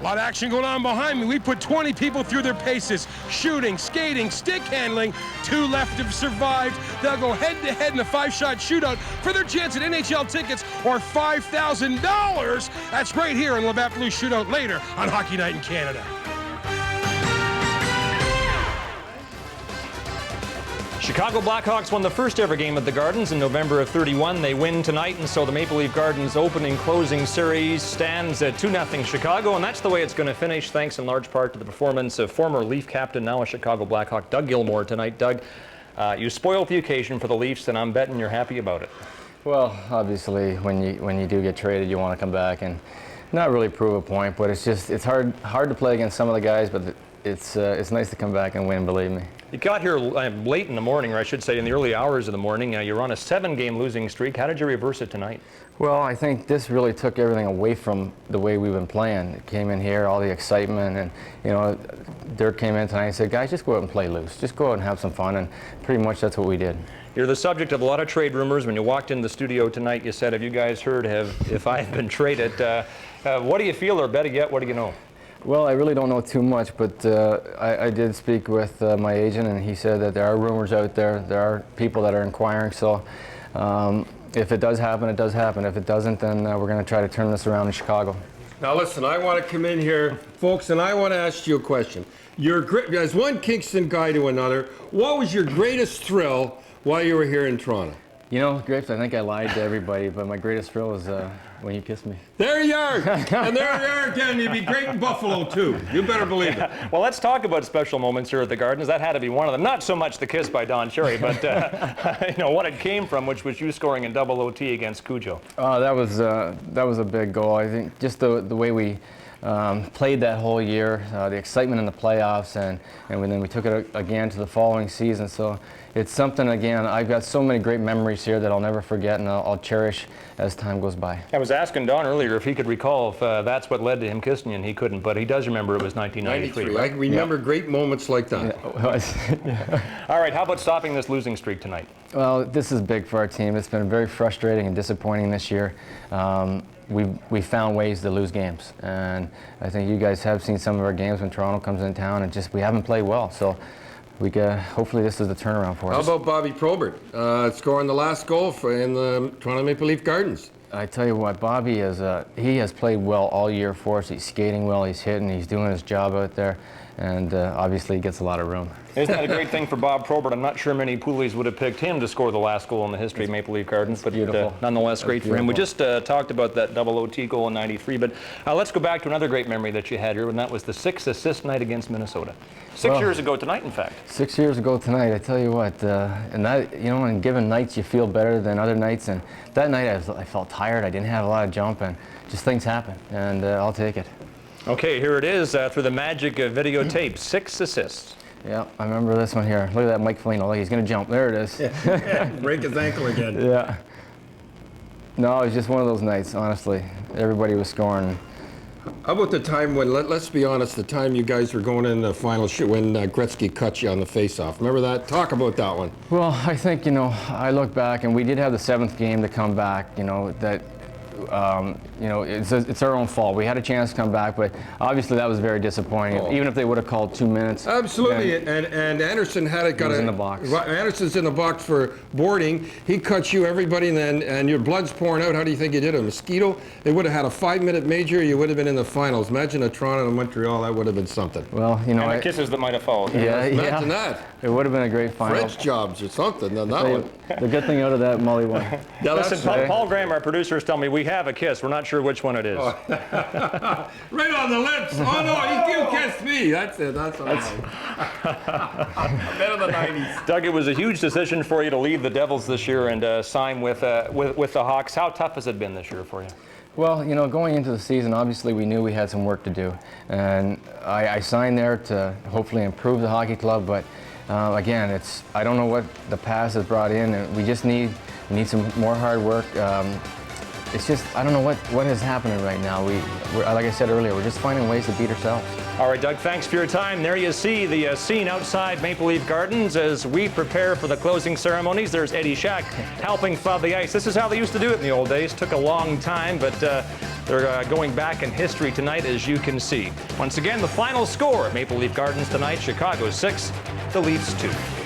A lot of action going on behind me. We put 20 people through their paces. Shooting, skating, stick handling. 2 left have survived. They'll go head-to-head in a 5-shot shootout for their chance at NHL tickets or $5,000. That's right here in Labatt Blue Shootout later on Hockey Night in Canada. Chicago Blackhawks won the first ever game at the Gardens in November of '31. They win tonight, and so the Maple Leaf Gardens opening-closing series stands at 2-0 Chicago, and that's the way it's going to finish, thanks in large part to the performance of former Leaf captain, now a Chicago Blackhawk, Doug Gilmore tonight. Doug, you spoiled the occasion for the Leafs, and I'm betting you're happy about it. Well, obviously, when you do get traded, you want to come back and not really prove a point, but it's hard to play against some of the guys, but it's nice to come back and win, believe me. You got here late in the morning, or I should say in the early hours of the morning. You're on a 7-game losing streak. How did you reverse it tonight? Well, I think this really took everything away from the way we've been playing. It came in here, all the excitement, and Dirk came in tonight and said, guys, just go out and play loose. Just go out and have some fun, and pretty much that's what we did. You're the subject of a lot of trade rumors. When you walked in the studio tonight, you said, have you guys heard if I have been traded? What do you feel, or better yet, what do you know? Well, I really don't know too much, but I did speak with my agent, and he said that there are rumors out there. There are people that are inquiring, so if it does happen, it does happen. If it doesn't, then we're going to try to turn this around in Chicago. Now listen, I want to come in here, folks, and I want to ask you a question. As one Kingston guy to another, what was your greatest thrill while you were here in Toronto? You know, Grips, I think I lied to everybody, but my greatest thrill was when you kissed me. There you are! And there you are again. You'd be great in Buffalo, too. You better believe it. Well, let's talk about special moments here at the Gardens. That had to be one of them. Not so much the kiss by Don Cherry, but what it came from, which was you scoring in double OT against Cujo. Oh, that was a big goal. I think just the way we played that whole year, the excitement in the playoffs, and then we took it again to the following season. So it's something, again, I've got so many great memories here that I'll never forget, and I'll cherish as time goes by. I was asking Don earlier if he could recall if that's what led to him kissing you, and he couldn't, but he does remember it was 1993. Right? I remember great moments like that. Yeah. All right, how about stopping this losing streak tonight? Well, this is big for our team. It's been very frustrating and disappointing this year. We found ways to lose games, and I think you guys have seen some of our games when Toronto comes in town, and we haven't played well. So hopefully this is the turnaround for us. How about Bobby Probert scoring the last goal in the Toronto Maple Leaf Gardens? I tell you what, Bobby he has played well all year for us. He's skating well, he's hitting, he's doing his job out there, and obviously he gets a lot of room. Isn't that a great thing for Bob Probert? I'm not sure many Poolies would have picked him to score the last goal in the history of Maple Leaf Gardens, but nonetheless great for him. We just talked about that double OT goal in '93, but let's go back to another great memory that you had here, and that was the 6-assist night against Minnesota. 6 years ago tonight, in fact. 6 years ago tonight, I tell you what, and that, in given nights you feel better than other nights, and that night I felt tired, I didn't have a lot of jump, and just things happen, and I'll take it. Okay, here it is through the magic of videotape, 6 assists. Yeah, I remember this one here. Look at that Mike Foligno. Look, he's going to jump. There it is. Break his ankle again. Yeah. No, it was just one of those nights, honestly. Everybody was scoring. How about the time when, let's be honest, the time you guys were going in the final shoot when Gretzky cut you on the face-off? Remember that? Talk about that one. Well, I think, I look back, and we did have the 7th game to come back, that it's our own fault. We had a chance to come back, but obviously that was very disappointing. Even if they would have called 2 minutes. Absolutely, and Anderson had it. In the box. Anderson's in the box for boarding. He cuts you, everybody, and your blood's pouring out. How do you think you did? A mosquito? They would have had a 5-minute major. You would have been in the finals. Imagine a Toronto and Montreal. That would have been something. Well, and the kisses that might have followed. Yeah, imagine that. It would have been a great final. French jobs or something. Then that one. The good thing out of that, Molly won. Yeah, listen, Paul Graham, our producers, tell me we have a kiss. We're not sure which one it is. Right on the lips. Oh no, you kissed me. That's it. That's all right. Better than the '90s. Doug, it was a huge decision for you to leave the Devils this year and sign with the Hawks. How tough has it been this year for you? Well, going into the season, obviously we knew we had some work to do, and I signed there to hopefully improve the hockey club. But again, I don't know what the past has brought in, and we just need some more hard work. It's just, I don't know what is happening right now. We're, like I said earlier, we're just finding ways to beat ourselves. All right, Doug, thanks for your time. There you see the scene outside Maple Leaf Gardens as we prepare for the closing ceremonies. There's Eddie Shack helping flood the ice. This is how they used to do it in the old days. Took a long time, but They're going back in history tonight, as you can see. Once again, the final score, Maple Leaf Gardens tonight, Chicago 6, the Leafs 2.